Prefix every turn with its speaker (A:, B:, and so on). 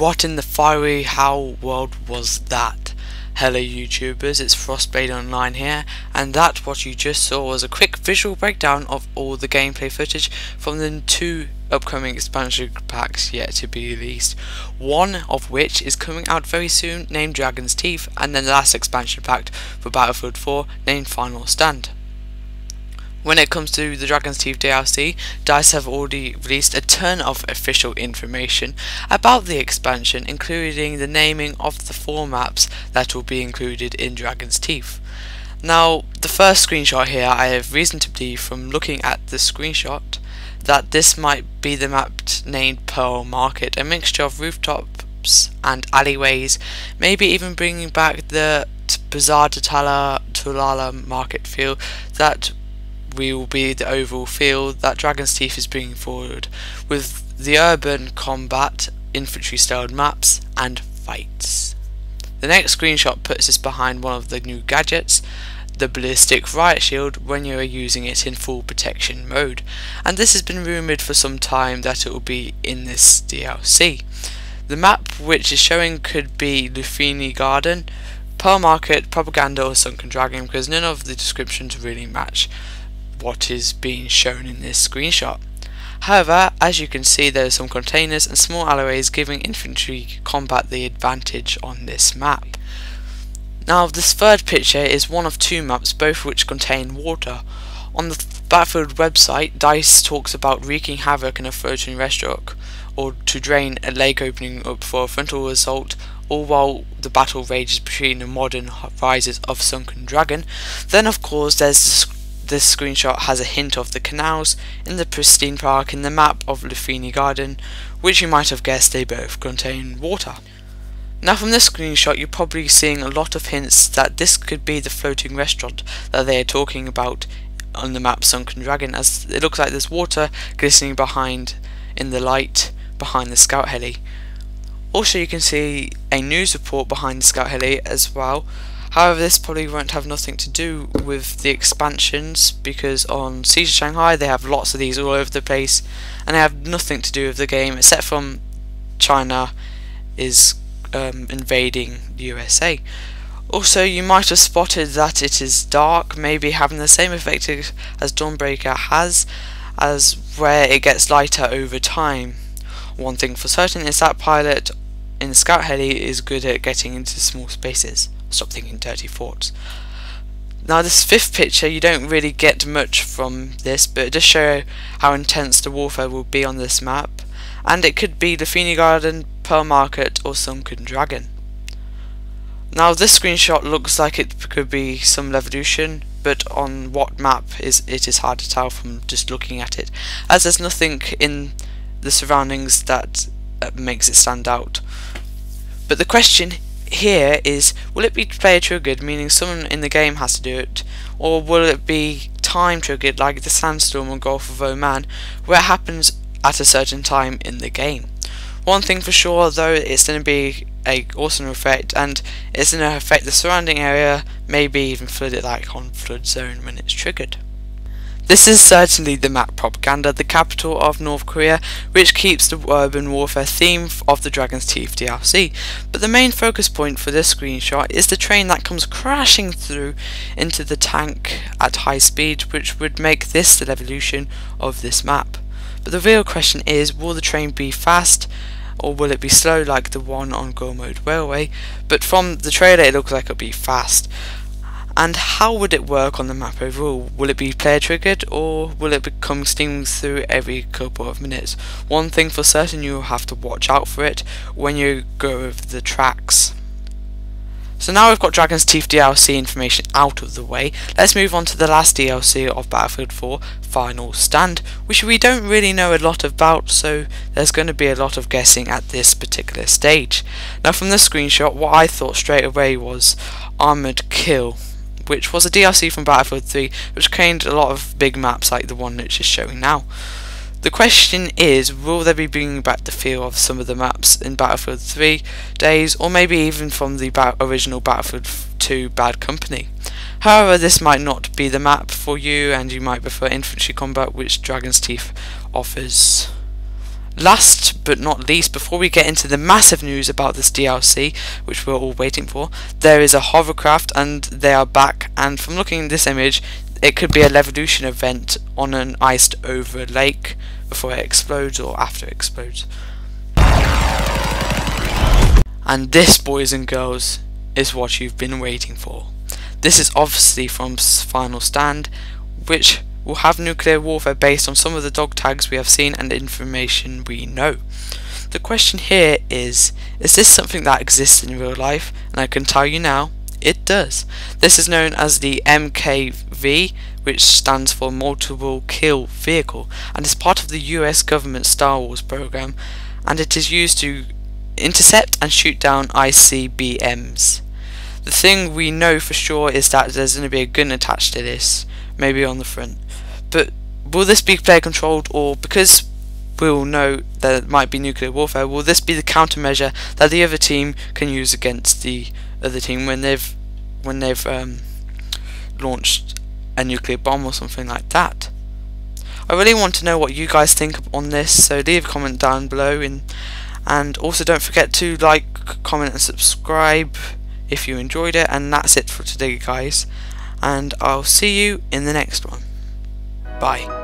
A: What in the fiery hell world was that? Hello YouTubers, it's Frostblade Online here, and that what you just saw was a quick visual breakdown of all the gameplay footage from the two upcoming expansion packs yet to be released, one of which is coming out very soon named Dragon's Teeth, and then the last expansion pack for Battlefield 4 named Final Stand. When it comes to the Dragon's Teeth DLC, DICE have already released a ton of official information about the expansion, including the naming of the 4 maps that will be included in Dragon's Teeth. Now, the first screenshot here, I have reason to believe from looking at the screenshot that this might be the map named Pearl Market, a mixture of rooftops and alleyways, maybe even bringing back the Bazaar Tulala market feel that will be the overall feel that Dragon's Teeth is bringing forward, with the urban combat, infantry styled maps and fights. The next screenshot puts us behind one of the new gadgets, the ballistic riot shield, when you are using it in full protection mode, and this has been rumoured for some time that it will be in this DLC. The map which is showing could be Lufini Garden, Pearl Market, Propaganda or Sunken Dragon, because none of the descriptions really match what is being shown in this screenshot. However, as you can see, there are some containers and small alleyways giving infantry combat the advantage on this map. Now, this third picture is one of 2 maps, both of which contain water. On the Battlefield website, DICE talks about wreaking havoc in a floating restaurant, or to drain a lake opening up for a frontal assault, all while the battle rages between the modern rises of Sunken Dragon. Then of course there's this screenshot has a hint of the canals in the pristine park in the map of Lufini Garden, which you might have guessed they both contain water. Now from this screenshot you're probably seeing a lot of hints that this could be the floating restaurant that they are talking about on the map Sunken Dragon, as it looks like there's water glistening behind in the light behind the scout heli. Also you can see a news report behind the scout heli as well. However, this probably won't have nothing to do with the expansions, because on Siege of Shanghai they have lots of these all over the place and they have nothing to do with the game except from China is invading the USA. Also, you might have spotted that it is dark, maybe having the same effect as Dawnbreaker has, as where it gets lighter over time. One thing for certain is that pilot in the scout heli is good at getting into small spaces. Stop thinking dirty thoughts. Now this 5th picture, you don't really get much from this, but it does show how intense the warfare will be on this map, and it could be Lufini Garden, Pearl Market or Sunken Dragon. Now this screenshot looks like it could be some Revolution, but on what map it is hard to tell from just looking at it, as there's nothing in the surroundings that makes it stand out. But the question here is, will it be player triggered, meaning someone in the game has to do it, or will it be time triggered like the Sandstorm or Gulf of Oman, where it happens at a certain time in the game? One thing for sure though, it's going to be an awesome effect, and it's going to affect the surrounding area, maybe even flood it like on Flood Zone when it's triggered. This is certainly the map Propaganda, the capital of North Korea, which keeps the urban warfare theme of the Dragon's Teeth DLC. But the main focus point for this screenshot is the train that comes crashing through into the tank at high speed, which would make this the evolution of this map. But the real question is, will the train be fast or will it be slow like the one on Go Mode Railway? But from the trailer it looks like it'll be fast. And how would it work on the map overall? Will it be player triggered, or will it become steaming through every couple of minutes? One thing for certain, you'll have to watch out for it when you go over the tracks. So now we've got Dragon's Teeth DLC information out of the way, let's move on to the last DLC of Battlefield 4, Final Stand, which we don't really know a lot about, so there's going to be a lot of guessing at this particular stage. Now from this screenshot, what I thought straight away was Armoured Kill, which was a DLC from Battlefield 3, which contained a lot of big maps like the one which is showing now. The question is, will they be bringing back the feel of some of the maps in Battlefield 3 days, or maybe even from the original Battlefield 2 Bad Company? However, this might not be the map for you, and you might prefer infantry combat, which Dragon's Teeth offers. Last but not least, before we get into the massive news about this DLC, which we're all waiting for, there is a hovercraft and they are back, and from looking at this image, it could be a Levolution event on an iced over lake before it explodes or after it explodes. And this, boys and girls, is what you've been waiting for. This is obviously from Final Stand, which will have nuclear warfare based on some of the dog tags we have seen and information we know. The question here is this something that exists in real life? And I can tell you now, it does. This is known as the MKV, which stands for Multiple Kill Vehicle, and is part of the US government Star Wars program, and it is used to intercept and shoot down ICBMs. The thing we know for sure is that there's going to be a gun attached to this, maybe on the front. But will this be player controlled, or because we'll know that it might be nuclear warfare, will this be the countermeasure that the other team can use against the other team when they've launched a nuclear bomb or something like that? I really want to know what you guys think on this, so leave a comment down below, and also don't forget to like, comment and subscribe if you enjoyed it. And that's it for today, guys, and I'll see you in the next one. Bye.